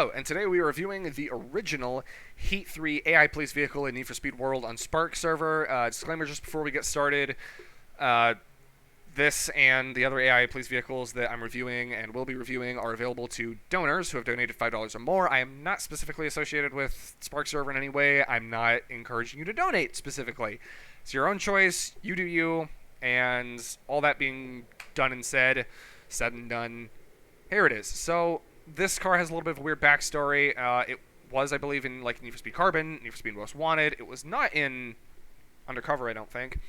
Hello, and today we are reviewing the original Heat 3 AI Police vehicle in Need for Speed World on Sparkserver. Disclaimer just before we get started, uh, this and the other AI Police vehicles that I'm reviewing and will be reviewing are available to donors who have donated $5 or more. I am not specifically associated with Sparkserver in any way. I'm not encouraging you to donate specifically. It's your own choice, you do you, and all that being done and said and done, here it is. So, this car has a little bit of a weird backstory. It was, I believe, in like Need for Speed Carbon, Need for Speed Most Wanted. It was not in Undercover, I don't think.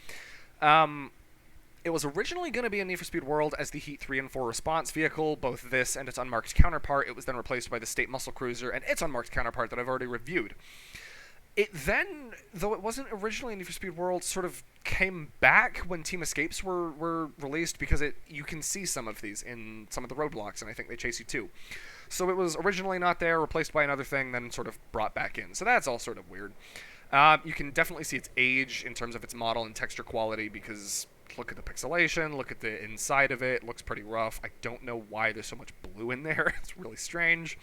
It was originally going to be in Need for Speed World as the Heat 3 and 4 response vehicle, both this and its unmarked counterpart. It was then replaced by the State Muscle Cruiser and its unmarked counterpart that I've already reviewed. It then, though it wasn't originally in Need for Speed World, sort of came back when Team Escapes were released because you can see some of these in some of the roadblocks, and I think they chase you too. So it was originally not there, replaced by another thing, then sort of brought back in. So that's all sort of weird. You can definitely see its age in terms of its model and texture quality because look at the pixelation, look at the inside of it. It looks pretty rough. I don't know why there's so much blue in there. It's really strange.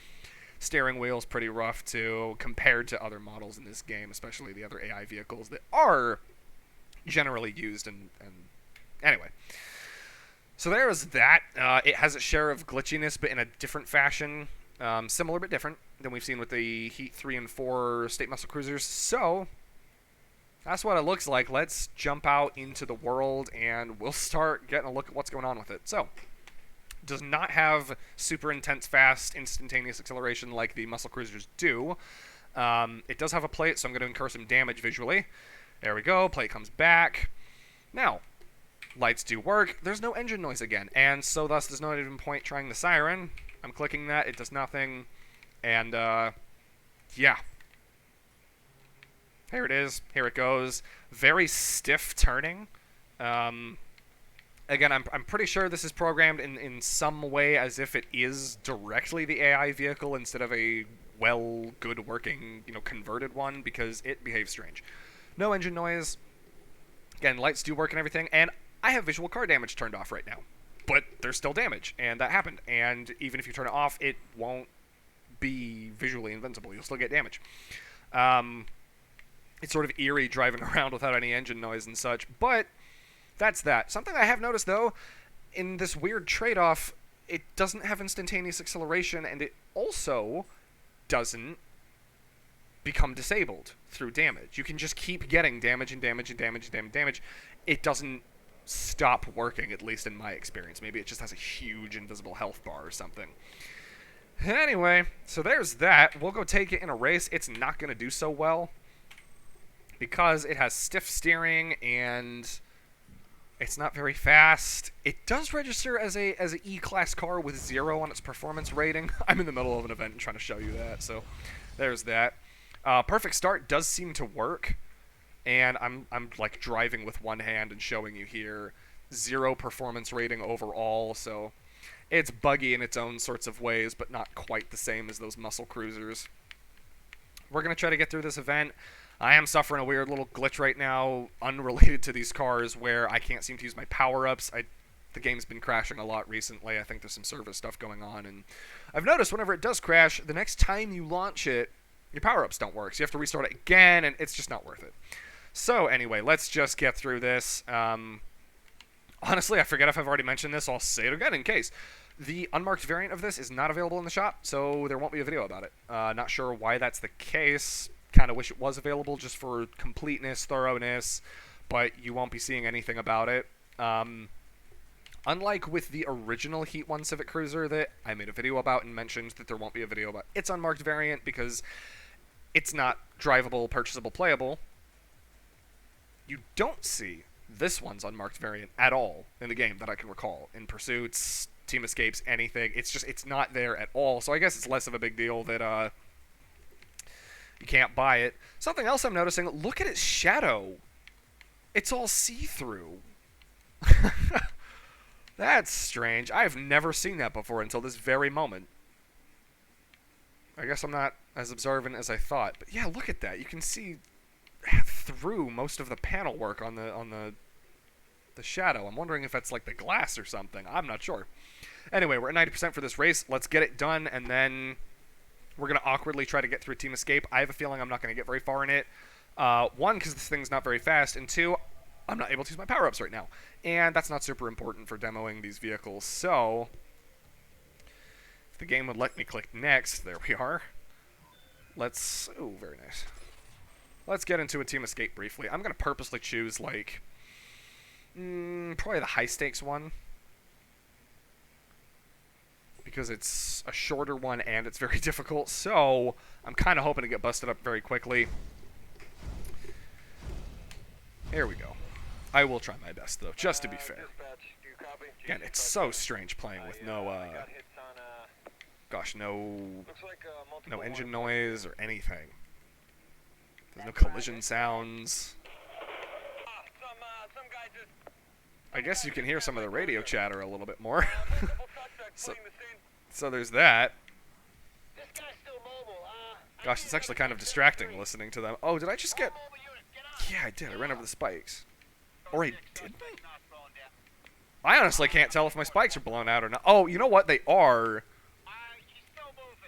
Steering wheel's pretty rough too, compared to other models in this game, especially the other AI vehicles that are generally used. And anyway, so there's that. It has a share of glitchiness, but in a different fashion, similar but different than we've seen with the Heat 3 and 4 State Muscle Cruisers. So that's what it looks like. Let's jump out into the world, and we'll start getting a look at what's going on with it. So, does not have super intense, fast, instantaneous acceleration like the muscle cruisers do. It does have a plate, so I'm going to incur some damage visually. There we go. Plate comes back. Now, lights do work. There's no engine noise again, and so thus there's no even point trying the siren. I'm clicking that. It does nothing. And, yeah. Here it is. Here it goes. Very stiff turning. Again, I'm pretty sure this is programmed in some way as if it is directly the AI vehicle instead of a good working, converted one, because it behaves strange. No engine noise. Again, lights do work and everything, and I have visual car damage turned off right now. But there's still damage, and that happened. And even if you turn it off, it won't be visually invincible. You'll still get damage. It's sort of eerie driving around without any engine noise and such, but that's that. Something I have noticed, though, in this weird trade-off, it doesn't have instantaneous acceleration, and it also doesn't become disabled through damage. You can just keep getting damage and damage and damage and damage. It doesn't stop working, at least in my experience. Maybe it just has a huge invisible health bar or something. Anyway, so there's that. We'll go take it in a race. It's not going to do so well because it has stiff steering and it's not very fast. It does register as a E-class car with 0 on its performance rating. I'm in the middle of an event and trying to show you that, so there's that. Perfect Start does seem to work, and I'm like driving with one hand and showing you here 0 performance rating overall, so it's buggy in its own sorts of ways, but not quite the same as those muscle cruisers. We're going to try to get through this event. I am suffering a weird little glitch right now, unrelated to these cars, where I can't seem to use my power-ups. The game's been crashing a lot recently. I think there's some service stuff going on, and I've noticed whenever it does crash, the next time you launch it, your power-ups don't work, so you have to restart it again, and it's just not worth it. So anyway, let's just get through this. Honestly, I forget if I've already mentioned this. I'll say it again in case. The unmarked variant of this is not available in the shop, so there won't be a video about it. Not sure why that's the case. Kind of wish it was available just for completeness, thoroughness, but you won't be seeing anything about it. Unlike with the original Heat 1 Civic Cruiser that I made a video about and mentioned that there won't be a video about its unmarked variant because it's not drivable, purchasable, playable, you don't see this one's unmarked variant at all in the game that I can recall. In Pursuits, Team Escapes, anything. It's not there at all, so I guess it's less of a big deal that, you can't buy it. Something else I'm noticing, look at its shadow. It's all see-through. That's strange. I've never seen that before until this very moment. I guess I'm not as observant as I thought. But yeah, look at that. You can see through most of the panel work on the shadow. I'm wondering if that's like the glass or something. I'm not sure. Anyway, we're at 90% for this race. Let's get it done, and then We're going to awkwardly try to get through Team Escape. I have a feeling I'm not going to get very far in it. One, because this thing's not very fast, and two, I'm not able to use my power-ups right now. And that's not super important for demoing these vehicles, so if the game would let me click next, there we are. Let's, ooh, very nice. Let's get into a Team Escape briefly. I'm going to purposely choose, like, probably the high-stakes one, because it's a shorter one and it's very difficult, so I'm kind of hoping to get busted up very quickly. There we go. I will try my best, though, just to be fair. Again, it's so strange playing with no, gosh, no engine noise or anything. There's no collision sounds. I guess you can hear some of the radio chatter a little bit more. So there's that. Gosh, it's actually kind of distracting listening to them. Oh, did I just get... Yeah, I did. I ran over the spikes. Or I didn't? I honestly can't tell if my spikes are blown out or not. Oh, you know what? They are.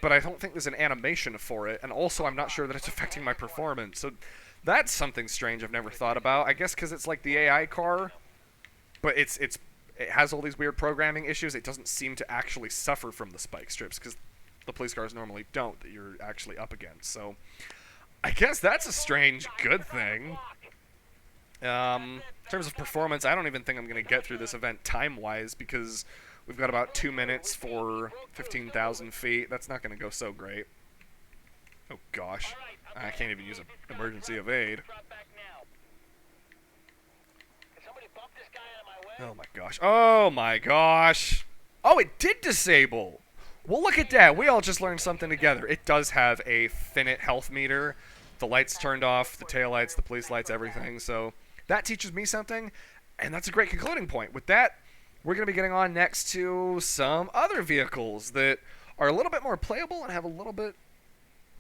But I don't think there's an animation for it. And also, I'm not sure that it's affecting my performance. So that's something strange I've never thought about. I guess because it's like the AI car. But it has all these weird programming issues. It doesn't seem to actually suffer from the spike strips. Because the police cars normally don't, that you're actually up against. So I guess that's a strange good thing. In terms of performance, I don't even think I'm going to get through this event time-wise because we've got about 2 minutes for 15,000 feet. That's not going to go so great. Oh, gosh. I can't even use an emergency evade. Oh, my gosh. Oh, my gosh. Oh, it did disable. Well, look at that. We all just learned something together. It does have a finite health meter. The lights turned off, the taillights, the police lights, everything. So that teaches me something, and that's a great concluding point. With that, we're going to be getting on next to some other vehicles that are a little bit more playable and have a little bit,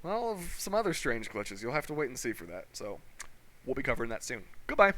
well, of some other strange glitches. You'll have to wait and see for that. So we'll be covering that soon. Goodbye.